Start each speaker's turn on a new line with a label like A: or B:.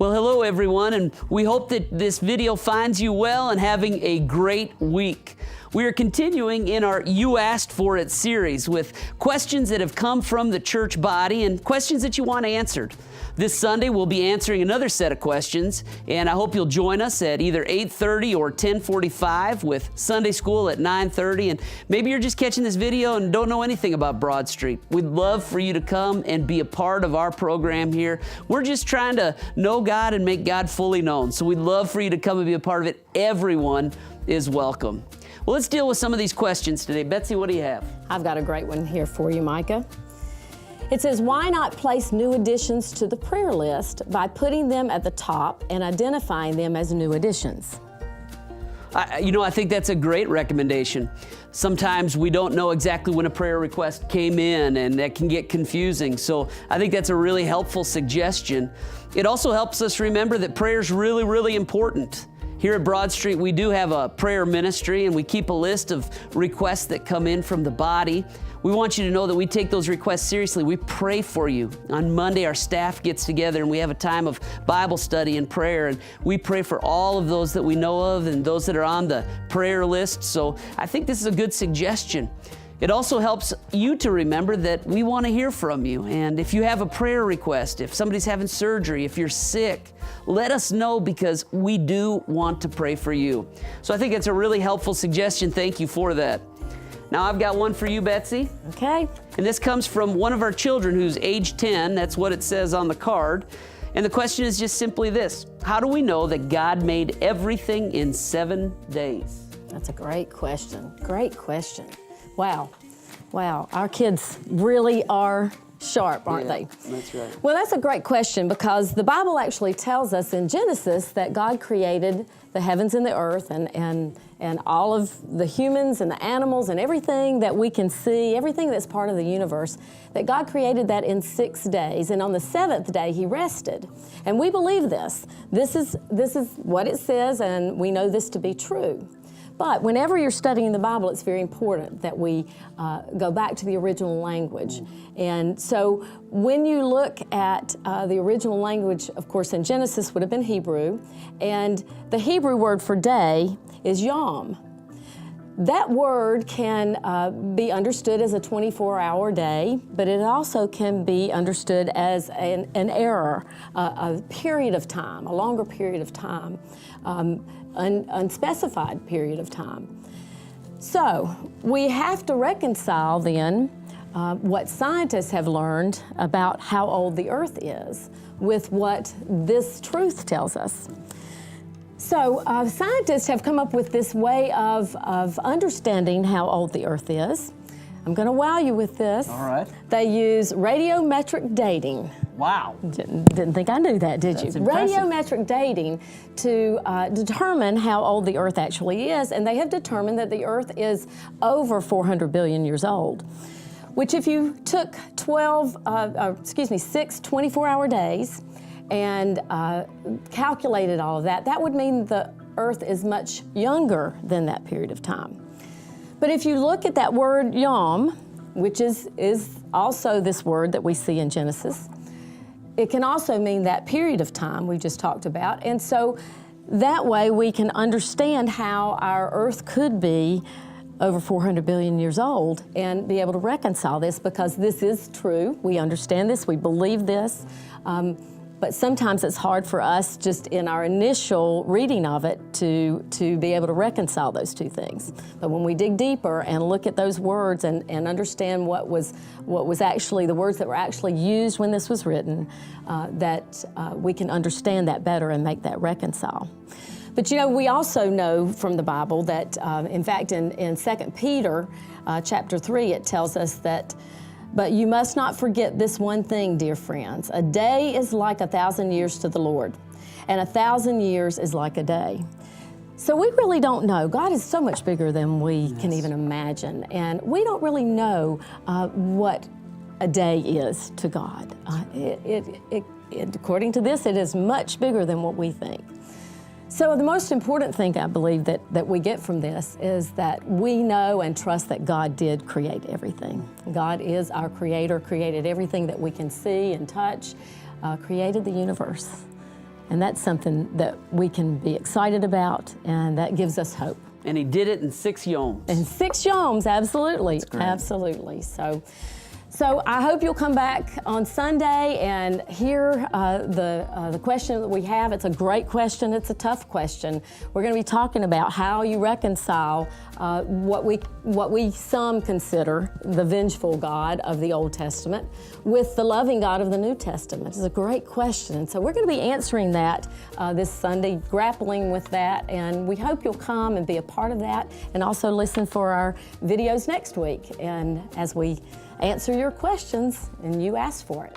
A: Well, hello everyone, and we hope that this video finds you well and having a great week. We are continuing in our You Asked For It series with questions that have come from the church body and questions that you want answered. This Sunday, we'll be answering another set of questions, and I hope you'll join us at either 8:30 or 10:45 with Sunday school at 9:30. And maybe you're just catching this video and don't know anything about Broad Street. We'd love for you to come and be a part of our program here. We're just trying to know God and make God fully known. So we'd love for you to come and be a part of it. Everyone is welcome. Well, let's deal with some of these questions today. Betsy, what do you have?
B: I've got a great one here for you, Micah. It says, why not place new additions to the prayer list by putting them at the top and identifying them as new additions?
A: I think that's a great recommendation. Sometimes we don't know exactly when a prayer request came in, and that can get confusing. So I think that's a really helpful suggestion. It also helps us remember that prayer is really, really important. Here at Broad Street, we do have a prayer ministry, and we keep a list of requests that come in from the body. We want you to know that we take those requests seriously. We pray for you. On Monday, our staff gets together and we have a time of Bible study and prayer, and we pray for all of those that we know of and those that are on the prayer list. So I think this is a good suggestion. It also helps you to remember that we want to hear from you. And if you have a prayer request, if somebody's having surgery, if you're sick, let us know, because we do want to pray for you. So I think it's a really helpful suggestion. Thank you for that. Now I've got one for you, Betsy.
B: Okay.
A: And this comes from one of our children who's age 10. That's what it says on the card. And the question is just simply this: how do we know that God made everything in 7 days?
B: That's a great question. Great question. Wow. Wow. Our kids really are sharp, aren't they?
A: That's right.
B: Well, that's a great question, because the Bible actually tells us in Genesis that God created the heavens and the earth and all of the humans and the animals and everything that we can see, everything that's part of the universe, that God created that in 6 days. And on the seventh day, He rested. And we believe this. This is what it says, and we know this to be true. But whenever you're studying the Bible, it's very important that we go back to the original language. And so when you look at the original language, of course, in Genesis would have been Hebrew, and the Hebrew word for day is yom. That word can be understood as a 24-hour day, but it also can be understood as an error, a period of time, a longer period of time. Unspecified period of time. So we have to reconcile then what scientists have learned about how old the earth is with what this truth tells us. So scientists have come up with this way of understanding how old the earth is. I'm going to wow you with this.
A: All right.
B: They use radiometric dating.
A: Wow.
B: Didn't think I knew that, did you?
A: That's impressive.
B: Radiometric dating to determine how old the Earth actually is, and they have determined that the Earth is over 400 billion years old, which if you took 6 24-hour days and calculated all of that, that would mean the Earth is much younger than that period of time. But if you look at that word yom, which is also this word that we see in Genesis, it can also mean that period of time we just talked about. And so that way we can understand how our Earth could be over 400 billion years old and be able to reconcile this, because this is true. We understand this, we believe this. But sometimes it's hard for us just in our initial reading of it to be able to reconcile those two things. But when we dig deeper and look at those words and understand what was actually the words that were actually used when this was written, we can understand that better and make that reconcile. But we also know from the Bible that, in fact, in 2 Peter chapter 3, it tells us that, but you must not forget this one thing, dear friends. A day is like 1,000 years to the Lord, and 1,000 years is like a day. So we really don't know. God is so much bigger than we can even imagine, and we don't really know what a day is to God. According to this, it is much bigger than what we think. So the most important thing I believe that we get from this is that we know and trust that God did create everything. God is our creator, created everything that we can see and touch, created the universe. And that's something that we can be excited about, and that gives us hope.
A: And he did it in 6 yoms.
B: And 6 yoms, absolutely, absolutely. So I hope you'll come back on Sunday and hear the question that we have. It's a great question. It's a tough question. We're going to be talking about how you reconcile what we some consider the vengeful God of the Old Testament with the loving God of the New Testament. It's a great question. And so we're going to be answering that this Sunday, grappling with that. And we hope you'll come and be a part of that, and also listen for our videos next week. And as we answer your questions and you ask for it.